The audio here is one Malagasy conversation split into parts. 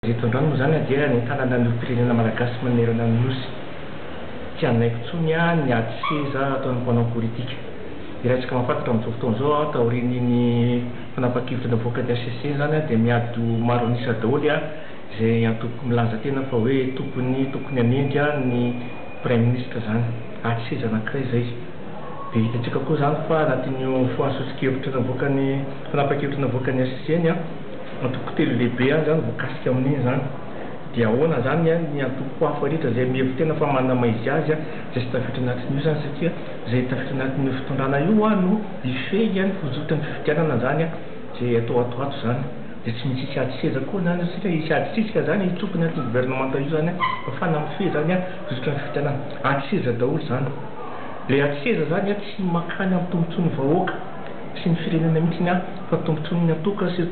Eto-andrano moa zany dia ny tanàna ny firenena malagasy manerana ny nosy. Tsy anaiko intsony ny ady seza ataon'ny mpanao politika. Irahantsika mahafantatra amin'izao fotoana izao taorian'iny fanapakevitra navoaka ny ACC zany dia miady maro anisa daholo izay antoko milaza tena fa hoe tokony hanendy ny Premier ministre zany. Ady seza anankiray izay. Dia hitantsika koa zany fa anatin'io foansotsikevitra navoaka ny fanapakevitra navoaka ny ACC iny antoko telo lehibe zany voakasika amin'iny zany. Dia ahoana zany ny antoko hafa rehetra izay mihevy tena fa manana maizy azy izay tsy tafiditra anatin'io zany satria izay tafiditra anatin'io fitondrana io no ifehy ny fojotran'ny fifidianana zany izay atao ato zany. Dia tsy maintsy hisy ady seza koa zany satria hisy ady sisika zany hitsofina anatin'ny gouvernementa io zany afahana mifehy zany fojotran'ny fifidianana. Ady seza daholo zany. Le ady seza zany tsy makany amin'ny tombontsoan'ny vahoaka sy ny firenena mihitsy fa tombontsoan'ny atoka sy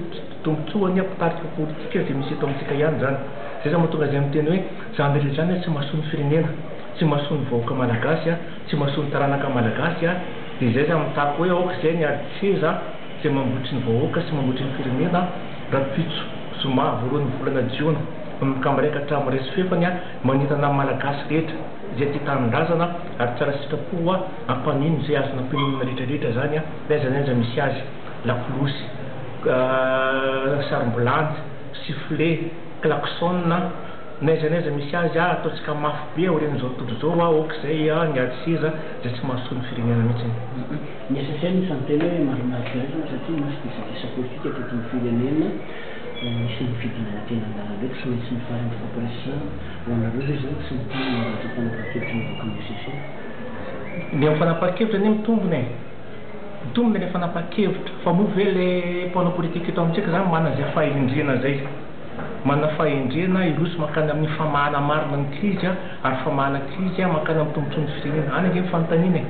tombontsoan'ny mpitarika politika izay misy eto amintsika ihany zany. Zay zany mahatonga izay miteny hoe zany rehetra zany tsy mahasoa ny firenena, tsy mahasoa ny vahoaka malagasy, tsy mahasoa ny taranaka malagasy. Dia izay zany mitako hoe aoka izay ny ady seza izay mamboatry ny vahoaka sy mamboatry ny firenena rapitso zoma voalohan'ny volana jiona mikambaraika hatramin'ny resy fefany manintana malagasy rehetra izay tia tanindrazana ary tsara sitrapo ampanino izay azona ampirimina rehetrarehetra zany n'aiza misy azy lakolosy, sarimbolany, sifflet, klaxon n'aiza misy azy ataontsika mafy be aorian'izao tontolo izao aoka izay ny ady seza izay tsy mahasoa ny firenena mihitsy. Ny ACC isan'ny tena hoe marimarika azy satria misy desa politika teto amin'ny firenena misy nifidinana tena andalam-be tsy maintsy mifarana fampirisiana ho anareo zay zany tsy mitia ny fanapakevitra navoaka ny ACC. Ny amin'ny fanapakevitra ny mitombona mitombona ny fanapakevitra fa moa ve le mpanao politika eto amintsika zany manana izay fahahendrena zay. Manana fahendrena iroso makany amin'ny famahana marina ny krizy ary famahana krizy makany amin'ny tombontsoan'ny firenena. Any ange ny fanontaniana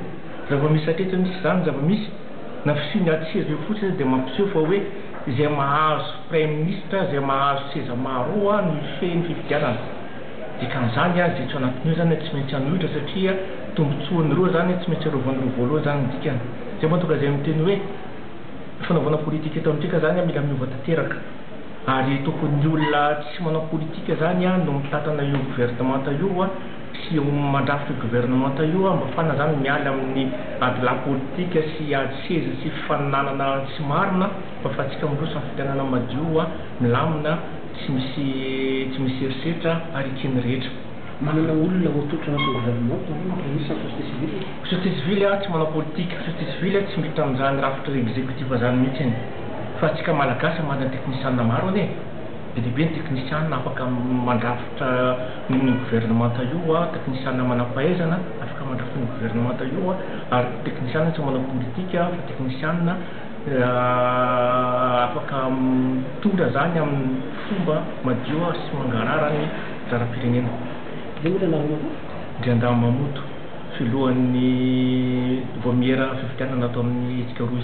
zava-misy atreto misy zany zava-misy na fisiany ady seza io fotsiny dia mampiseho fa hoe izay mahazo Premier ministre izay mahazo seza maro no ifehy ny fifidianana. Dikan'izany izay tsy anatin'io zany tsy maintsy hanohitra satria tombontsoany roa zany tsy maintsy arovany roa voalohany zany ny dikany. Zay mahatonga izay miteny hoe fanaovana politika eto amintsika zany mila miova tanteraka. Ary tokony olona tsy manao politika zany no mitatana io gouvernementa io sy mandrafitra io gouvernementa io mba fana zany miala amin'ny adila politika sy ady seza sy fifaninanana tsy marina fa atsika miroso amin'ny fifidianana madio milamina tsy misy eritreritra ary ikeny rehetra. Manana olona voatotra anaty gouvernementa misy société civile. Société civile tsy manao politika, société civile tsy miditra amin'izany rafitra exécutif zany mihitsy. Fa atsika malagasy manana teknisianina maro anie. Be dia be ny teknisianina afaka mandrafitra ny gouvernementa io teknisianina manam-pahaizana afaka mandrafitra ny gouvernementa io ary teknisianina tsy manao politika fa teknisianina afaka mitondra zany amin'ny fomba madio sy mangarara ny raram-pirenena. Ndriandamo Mamoto filohan'ny voamiera fifidianana atao amin'ny Etsika Roy.